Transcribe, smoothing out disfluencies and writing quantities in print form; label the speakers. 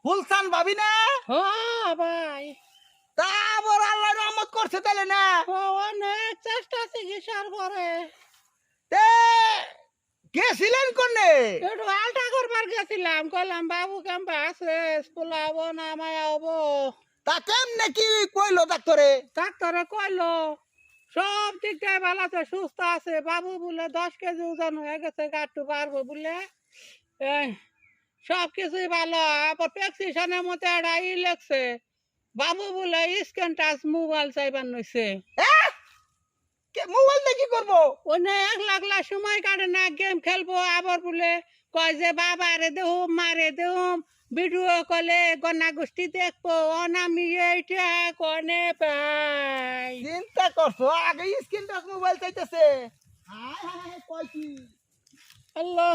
Speaker 1: ফুলসান ভাবি না?
Speaker 2: ভাই
Speaker 1: তা আবার আল্লাহ রহমত করছে তাহলে না?
Speaker 2: অনেক চেষ্টা চিকিৎসার করে
Speaker 1: তে গেছিলেন কোনে?
Speaker 2: একটু আলটা করবার গেছিলাম, কইলাম বাবু কেমন আছে, স্কুল হবো না মায়া হবো।
Speaker 1: তা কেমনে কি কইলো ডাক্তারে?
Speaker 2: ডাক্তারে কইলো সব দিক দিয়ে ভালো আছে, সুস্থ আছে। বাবু বলে 10 কেজি ওজন হয়ে গেছে, গাঁটু পারবো বলে। এই সব কিছুই ভালো। আবার প্রেসক্রিপশনের মধ্যে একটা লেখছে, বাবু বলে স্ক্যান টাচ মোবাইল চাইবার নইছে।
Speaker 1: কে মোবাইল দিয়ে কি করবো?
Speaker 2: ওনে একলা সময় কাটে না, গেম খেলবো। আবার বলে কয় যে বাবারে দেহুম মারে দেহুম, ভিডিও কলে গনা গোষ্ঠী দেখবো। অনামি এইটা কনে পাই।
Speaker 1: চিন্তা করছো আগে স্ক্রিন টাচ মোবাইল চাইতেছে। হায় হায় কয় কি?
Speaker 2: আল্লাহ